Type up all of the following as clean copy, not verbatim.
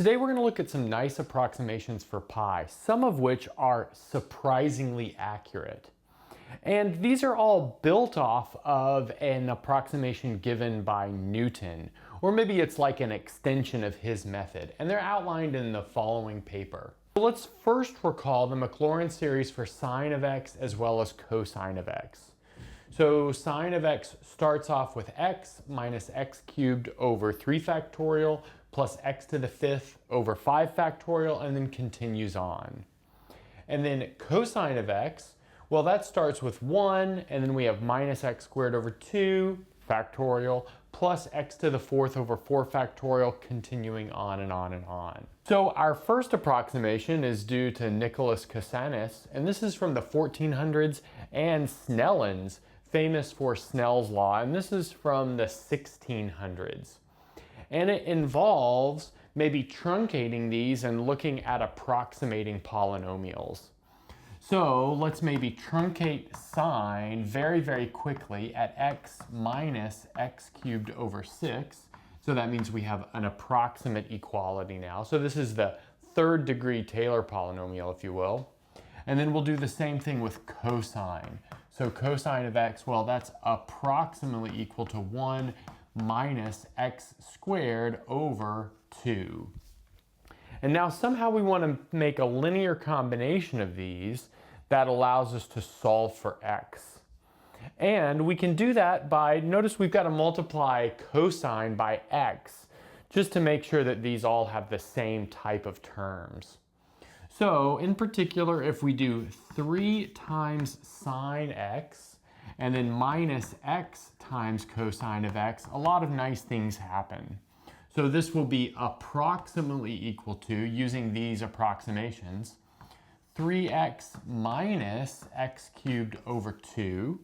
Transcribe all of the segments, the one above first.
Today we're going to look at some nice approximations for pi, some of which are surprisingly accurate. And these are all built off of an approximation given by Newton, or maybe it's like an extension of his method, and they're outlined in the following paper. So let's first recall the Maclaurin series for sine of x as well as cosine of x. So sine of x starts off with x minus x cubed over 3 factorial plus x to the 5th over 5 factorial, and then continues on. And then cosine of x, well, that starts with 1, and then we have minus x squared over 2 factorial plus x to the 4th over 4 factorial, continuing on and on and on. So our first approximation is due to Nicholas Cosinus, and this is from the 1400s, and Snellen's, famous for Snell's law, and this is from the 1600s. And it involves maybe truncating these and looking at approximating polynomials. So let's maybe truncate sine very, very quickly at x minus x cubed over 6. So that means we have an approximate equality now. So this is the third degree Taylor polynomial, if you will. And then we'll do the same thing with cosine. So cosine of x, well, that's approximately equal to 1 minus x squared over 2. And now somehow we want to make a linear combination of these that allows us to solve for x. And we can do that by, notice we've got to multiply cosine by x just to make sure that these all have the same type of terms. So in particular, if we do 3 times sine x and then minus x times cosine of x, a lot of nice things happen. So this will be approximately equal to, using these approximations, 3x minus x cubed over 2.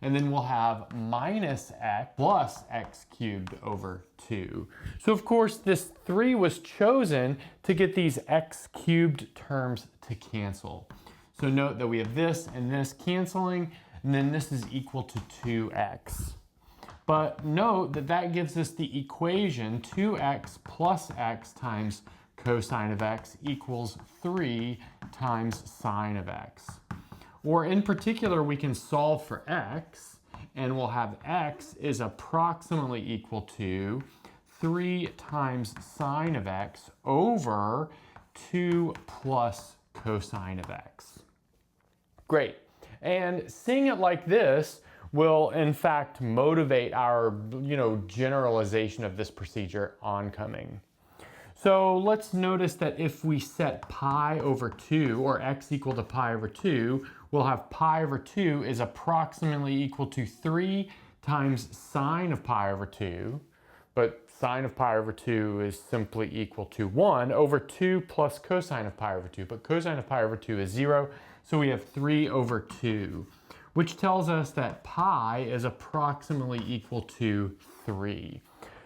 And then we'll have minus x plus x cubed over 2. So of course this 3 was chosen to get these x cubed terms to cancel. So note that we have this and this canceling, and then this is equal to 2x. But note that that gives us the equation 2x plus x times cosine of x equals 3 times sine of x. Or in particular, we can solve for x, and we'll have x is approximately equal to 3 times sine of x over 2 plus cosine of x. Great. And seeing it like this will in fact motivate our generalization of this procedure oncoming. So let's notice that if we set pi over 2, or x equal to pi over 2, we'll have pi over 2 is approximately equal to 3 times sine of pi over 2, but sine of pi over 2 is simply equal to 1 over 2 plus cosine of pi over 2, but cosine of pi over 2 is 0, so we have 3 over 2, which tells us that pi is approximately equal to 3.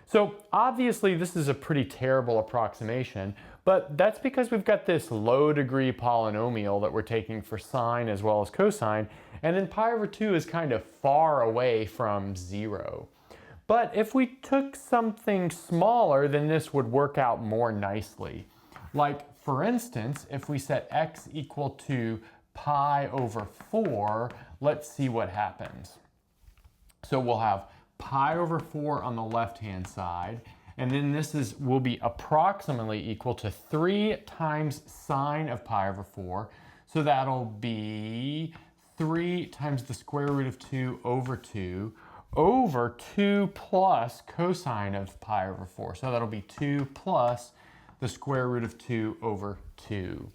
So obviously this is a pretty terrible approximation, but that's because we've got this low degree polynomial that we're taking for sine as well as cosine, and then pi over 2 is kind of far away from 0. But if we took something smaller, then this would work out more nicely. Like for instance, if we set x equal to pi over 4, let's see what happens. So we'll have pi over 4 on the left-hand side, and then this will be approximately equal to 3 times sine of pi over 4. So that'll be 3 times the square root of 2 over 2 over 2 plus cosine of pi over 4. So that'll be 2 plus the square root of 2 over 2.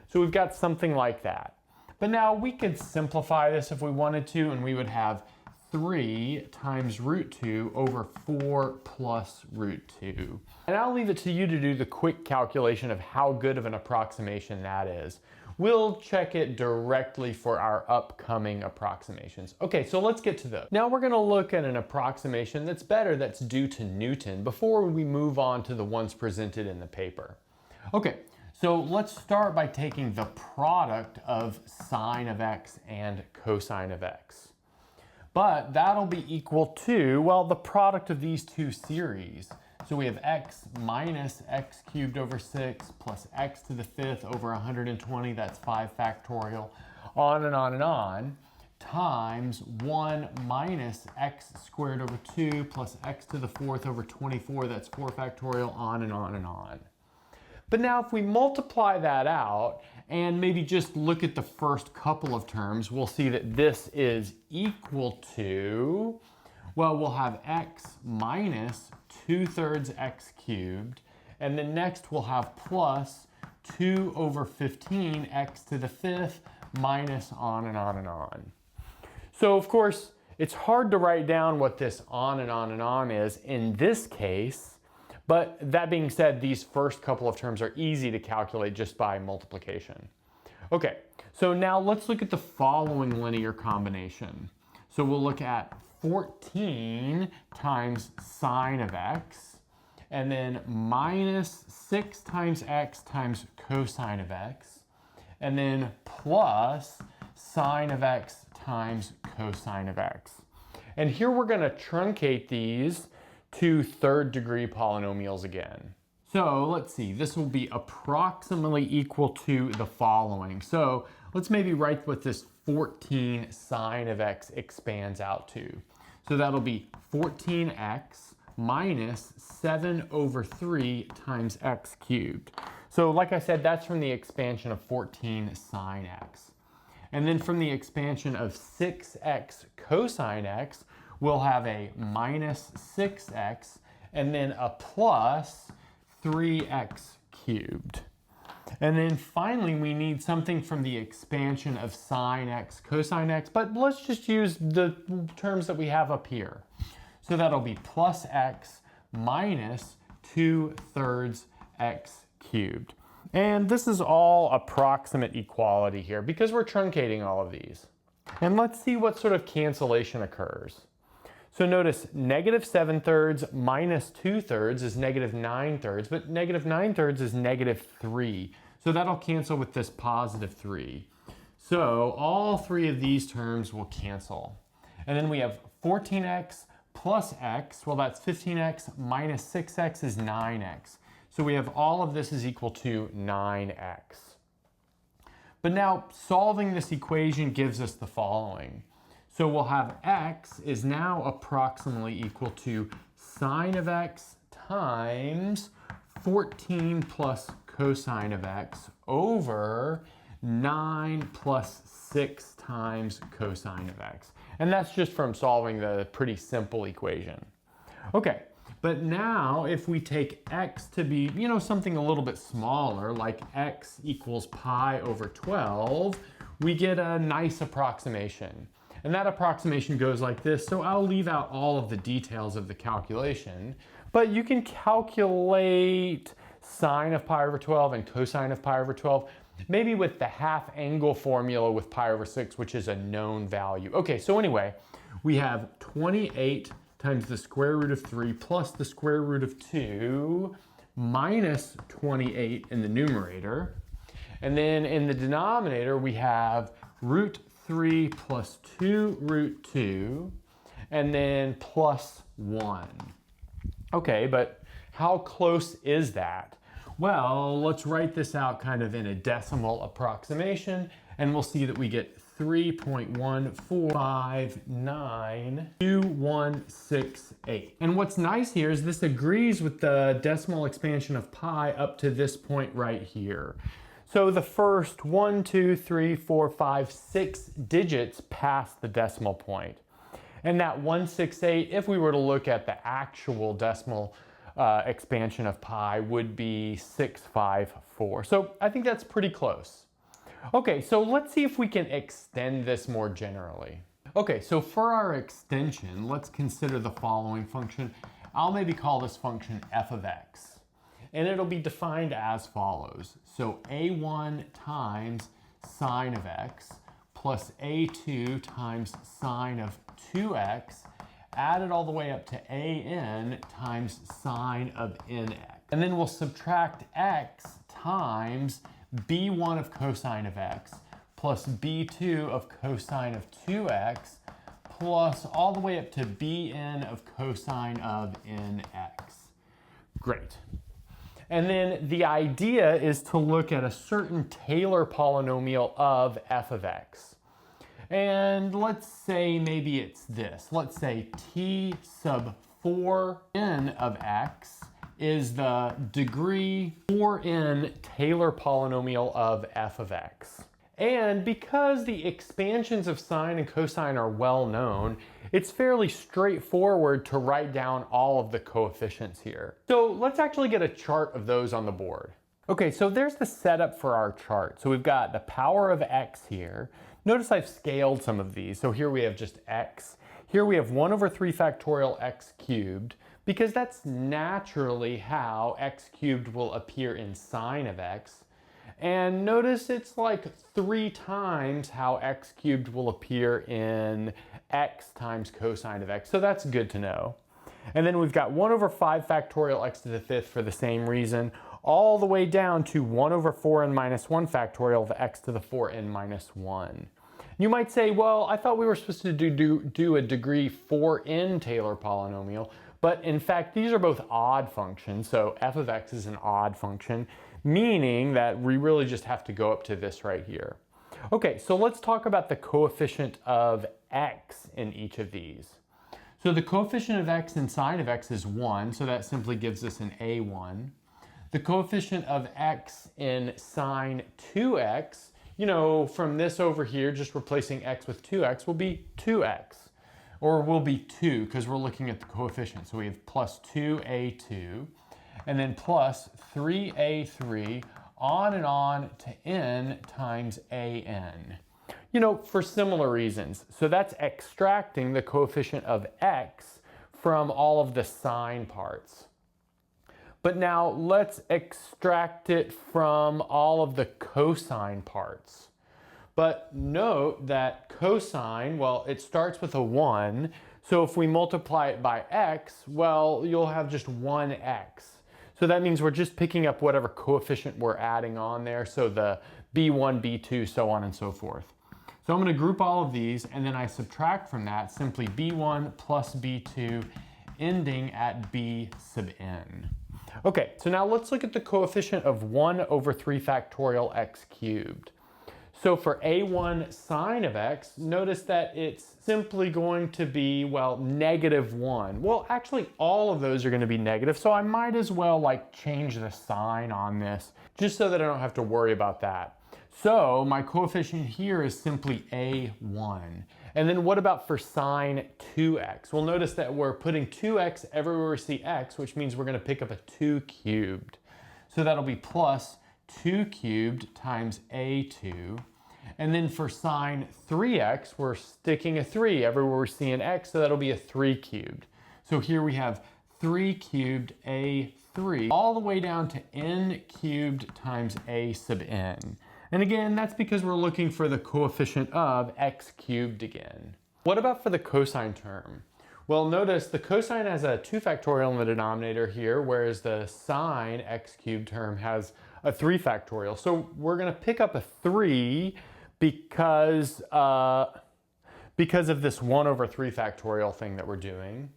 So we've got something like that. But now we could simplify this if we wanted to, and we would have 3 times root 2 over 4 plus root 2. And I'll leave it to you to do the quick calculation of how good of an approximation that is. We'll check it directly for our upcoming approximations. Okay, so let's get to those. Now we're going to look at an approximation that's better, that's due to Newton, before we move on to the ones presented in the paper. Okay, so let's start by taking the product of sine of x and cosine of x. But that'll be equal to, well, the product of these two series. So we have x minus x cubed over 6 plus x to the 5th over 120, that's 5 factorial, on and on and on, times 1 minus x squared over 2 plus x to the 4th over 24, that's 4 factorial, on and on and on. But now if we multiply that out and maybe just look at the first couple of terms, we'll see that this is equal to, well, we'll have x minus 2/3 x cubed, and then next we'll have plus 2 over 15 x to the 5th minus on and on and on. So of course, it's hard to write down what this on and on and on is in this case, but that being said, these first couple of terms are easy to calculate just by multiplication. Okay, so now let's look at the following linear combination. So we'll look at 14 times sine of x, and then minus 6 times x times cosine of x, and then plus sine of x times cosine of x. And here we're going to truncate these to third degree polynomials again. So let's see, this will be approximately equal to the following. So let's maybe write what this 14 sine of x expands out to. So that'll be 14x minus 7 over 3 times x cubed. So like I said, that's from the expansion of 14 sine x. And then from the expansion of 6x cosine x, we'll have a minus 6x and then a plus 3x cubed. And then finally, we need something from the expansion of sine x cosine x, but let's just use the terms that we have up here. So that'll be plus x minus 2/3 x cubed. And this is all approximate equality here because we're truncating all of these. And let's see what sort of cancellation occurs. So notice negative 7/3 minus 2/3 is negative 9/3, but negative 9/3 is negative 3. So that'll cancel with this positive 3. So all three of these terms will cancel. And then we have 14x plus x, well that's 15x minus 6x is 9x. So we have all of this is equal to 9x. But now solving this equation gives us the following. So we'll have x is now approximately equal to sine of x times 14 plus cosine of x over 9 plus 6 times cosine of x. And that's just from solving the pretty simple equation. Okay, but now if we take x to be, something a little bit smaller, like x equals pi over 12, we get a nice approximation. And that approximation goes like this, so I'll leave out all of the details of the calculation, but you can calculate sine of pi over 12 and cosine of pi over 12, maybe with the half angle formula with pi over 6, which is a known value. Okay, so anyway, we have 28 times the square root of 3 plus the square root of 2 minus 28 in the numerator. And then in the denominator, we have root 3 plus 2 root 2, and then plus 1. Okay, but how close is that? Well, let's write this out kind of in a decimal approximation, and we'll see that we get 3.14592168. And what's nice here is this agrees with the decimal expansion of pi up to this point right here. So the first 1, 2, 3, 4, 5, 6 digits past the decimal point. And that 168, if we were to look at the actual decimal expansion of pi, would be 654. So I think that's pretty close. Okay, so let's see if we can extend this more generally. Okay, so for our extension, let's consider the following function. I'll maybe call this function f of x. And it'll be defined as follows. So a1 times sine of x plus a2 times sine of 2x added all the way up to an times sine of nx. And then we'll subtract x times b1 of cosine of x plus b2 of cosine of 2x plus all the way up to bn of cosine of nx. Great. And then the idea is to look at a certain Taylor polynomial of f of x. And let's say maybe it's this. Let's say t sub 4n of x is the degree 4n Taylor polynomial of f of x. And because the expansions of sine and cosine are well known, it's fairly straightforward to write down all of the coefficients here. So let's actually get a chart of those on the board. Okay, so there's the setup for our chart. So we've got the power of x here. Notice I've scaled some of these. So here we have just x. Here we have 1 over 3 factorial x cubed, because that's naturally how x cubed will appear in sine of x. And notice it's like 3 times how x cubed will appear in x times cosine of x. So that's good to know. And then we've got 1 over 5 factorial x to the 5th for the same reason, all the way down to 1 over 4n minus 1 factorial of x to the 4n minus 1. You might say, well, I thought we were supposed to do a degree 4n Taylor polynomial, but in fact, these are both odd functions, so f of x is an odd function, meaning that we really just have to go up to this right here. Okay, so let's talk about the coefficient of x in each of these. So the coefficient of x in sine of x is 1, so that simply gives us an a1. The coefficient of x in sine 2x, you know, from this over here, just replacing x with 2x will be 2x. Or will be 2, because we're looking at the coefficient. So we have plus 2a2, and then plus 3a3, on and on to n times an. You know, for similar reasons. So that's extracting the coefficient of x from all of the sine parts. But now let's extract it from all of the cosine parts. But note that cosine, well, it starts with a 1. So if we multiply it by x, well, you'll have just 1x. So that means we're just picking up whatever coefficient we're adding on there. So the b1, b2, so on and so forth. So I'm going to group all of these, and then I subtract from that simply b1 plus b2, ending at b sub n. Okay, so now let's look at the coefficient of 1 over 3 factorial x cubed. So for a1 sine of x, notice that it's simply going to be, well, -1. Well, actually all of those are going to be negative, so I might as well like change the sign on this just so that I don't have to worry about that. So my coefficient here is simply a1. And then what about for sine 2x? Well, notice that we're putting 2x everywhere we see x, which means we're going to pick up a 2 cubed. So that'll be plus 2 cubed times a2. And then for sine 3x, we're sticking a 3 everywhere we're seeing x, so that'll be a 3 cubed. So here we have 3 cubed a3, all the way down to n cubed times a sub n. And again, that's because we're looking for the coefficient of x cubed again. What about for the cosine term? Well, notice the cosine has a 2 factorial in the denominator here, whereas the sine x cubed term has a 3 factorial. So we're going to pick up a 3 because of this 1 over 3 factorial thing that we're doing.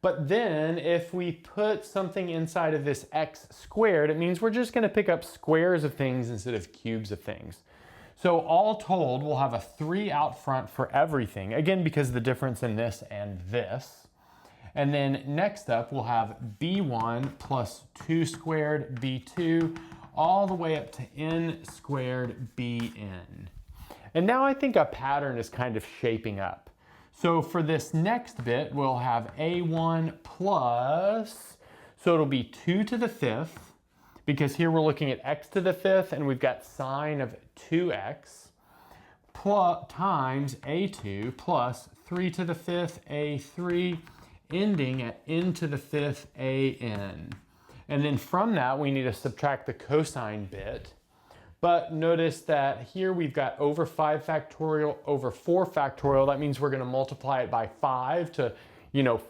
But then if we put something inside of this x squared, it means we're just going to pick up squares of things instead of cubes of things. So all told, we'll have a 3 out front for everything, again because of the difference in this and this. And then next up, we'll have b1 plus 2 squared b2, all the way up to n squared bn. And now I think a pattern is kind of shaping up. So for this next bit, we'll have a1 plus, so it'll be 2 to the 5th, because here we're looking at x to the 5th, and we've got sine of 2x, plus, times a2 plus 3 to the 5th a3, ending at n to the 5th an. And then from that, we need to subtract the cosine bit. But notice that here we've got over 5 factorial over 4 factorial. That means we're going to multiply it by 5 to,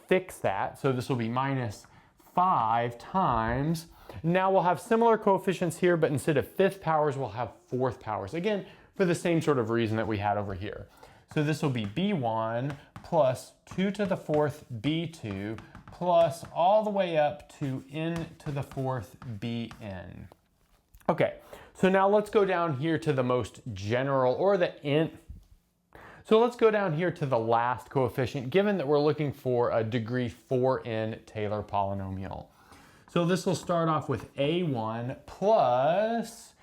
fix that. So this will be minus 5 times. Now we'll have similar coefficients here, but instead of 5th powers, we'll have 4th powers. Again, for the same sort of reason that we had over here. So this will be b1 plus 2 to the 4th b2 plus all the way up to n to the fourth bn. Okay, so now let's go down here to the most general, or the n. So let's go down here to the last coefficient, given that we're looking for a degree 4n Taylor polynomial. So this will start off with a1 plus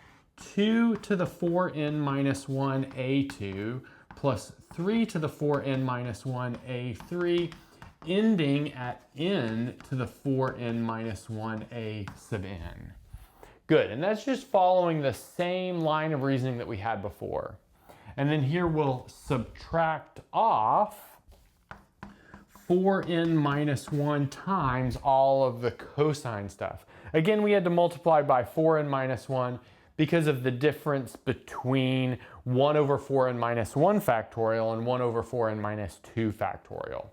2 to the 4n minus 1 a2 plus 3 to the 4n minus 1 a3, ending at n to the 4n minus 1 a sub n. Good, and that's just following the same line of reasoning that we had before. And then here we'll subtract off 4n minus 1 times all of the cosine stuff. Again, we had to multiply by 4n minus 1 because of the difference between 1 over 4n minus 1 factorial and 1 over 4n minus 2 factorial.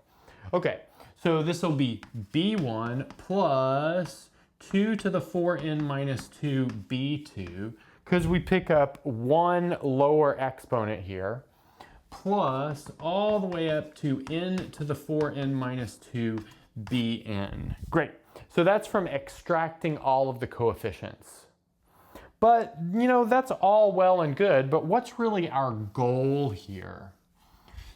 Okay, so this will be b1 plus 2 to the 4n minus 2 b2, because we pick up one lower exponent here, plus all the way up to n to the 4n minus 2 bn. Great. So that's from extracting all of the coefficients. But, you know, that's all well and good, but what's really our goal here?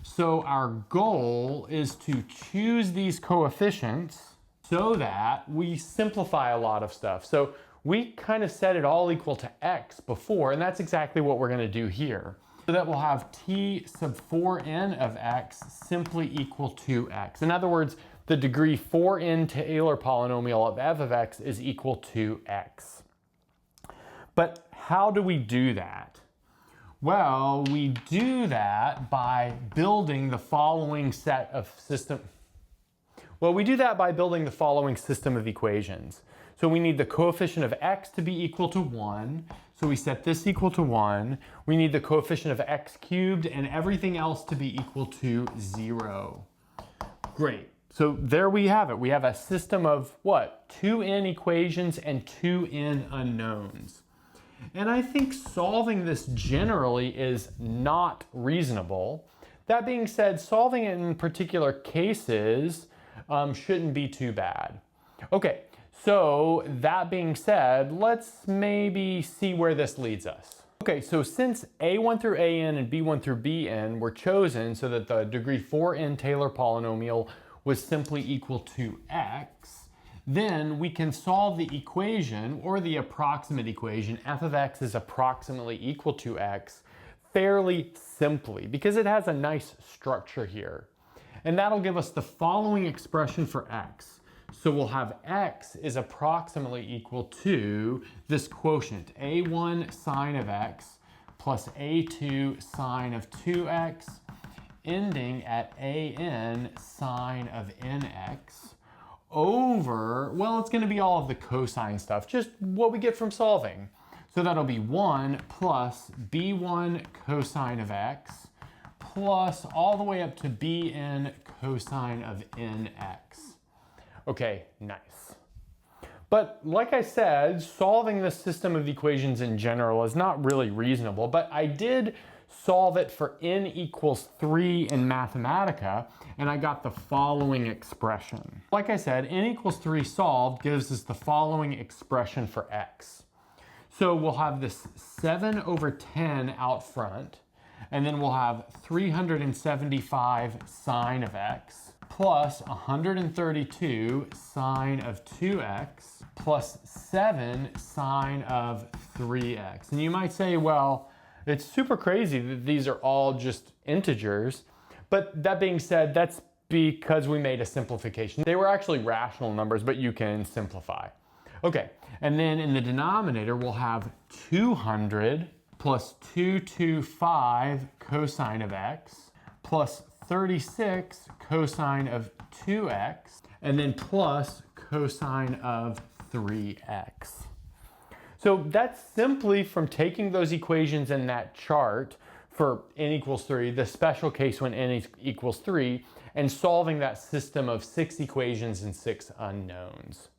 So our goal is to choose these coefficients so that we simplify a lot of stuff. So we kind of set it all equal to x before, and that's exactly what we're going to do here. So that we'll have t sub 4n of x simply equal to x. In other words, the degree 4n Taylor polynomial of f of x is equal to x. But how do we do that? Well, we do that by building the following set of system. Well, we do that by building the following system of equations. So we need the coefficient of x to be equal to 1. So we set this equal to 1. We need the coefficient of x cubed and everything else to be equal to 0. Great. So there we have it. We have a system of what? 2n equations and 2n unknowns. And I think solving this generally is not reasonable. That being said, solving it in particular cases shouldn't be too bad. Okay. So that being said, let's maybe see where this leads us. Okay, so since a1 through an and b1 through bn were chosen so that the degree 4n Taylor polynomial was simply equal to x, then we can solve the equation, or the approximate equation, f of x is approximately equal to x, fairly simply, because it has a nice structure here. And that'll give us the following expression for x. So we'll have x is approximately equal to this quotient, a1 sine of x plus a2 sine of 2x, ending at an sine of nx, over, well, it's going to be all of the cosine stuff, just what we get from solving. So that'll be 1 plus b1 cosine of x plus all the way up to bn cosine of nx. Okay, nice. But like I said, solving this system of equations in general is not really reasonable, but I did solve it for n equals 3 in Mathematica, and I got the following expression. Like I said, n equals 3 solved gives us the following expression for x. So we'll have this 7 over 10 out front, and then we'll have 375 sine of x, plus 132 sine of 2x, plus 7 sine of 3x. And you might say, well, it's super crazy that these are all just integers. But that being said, that's because we made a simplification. They were actually rational numbers, but you can simplify. Okay, and then in the denominator, we'll have 200 plus 225 cosine of x, plus 36 cosine of 2x, and then plus cosine of 3x. So that's simply from taking those equations in that chart for n equals 3, the special case when n equals 3, and solving that system of 6 equations and 6 unknowns.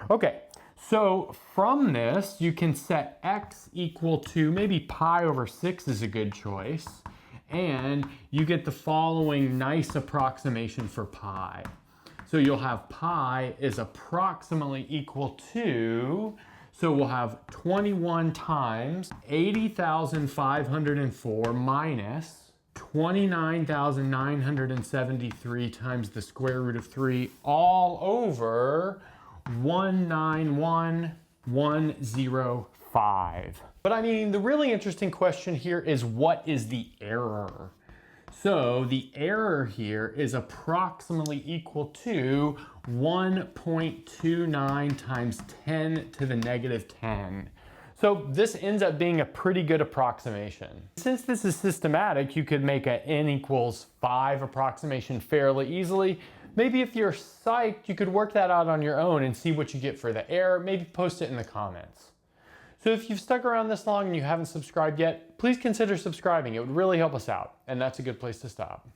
Okay, so from this, you can set x equal to, maybe pi over 6 is a good choice, and you get the following nice approximation for pi. So you'll have pi is approximately equal to, so we'll have 21 times 80,504 minus 29,973 times the square root of 3 all over 191,105. But I mean, the really interesting question here is, what is the error? So the error here is approximately equal to 1.29 times 10 to the negative 10. So this ends up being a pretty good approximation. Since this is systematic, you could make a n equals 5 approximation fairly easily. Maybe if you're psyched, you could work that out on your own and see what you get for the error. Maybe post it in the comments. So if you've stuck around this long and you haven't subscribed yet, please consider subscribing. It would really help us out, and that's a good place to stop.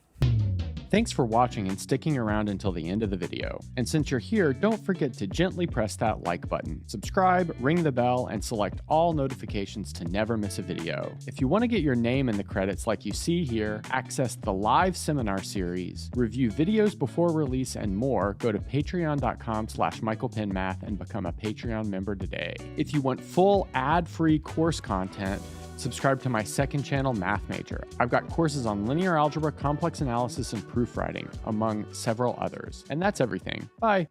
Thanks for watching and sticking around until the end of the video. And since you're here, don't forget to gently press that like button, subscribe, ring the bell, and select all notifications to never miss a video. If you want to get your name in the credits like you see here, access the live seminar series, review videos before release, and more, go to patreon.com/michaelpennmath and become a Patreon member today. If you want full ad-free course content, subscribe to my second channel, Math Major. I've got courses on linear algebra, complex analysis, and proofwriting, among several others. And that's everything. Bye.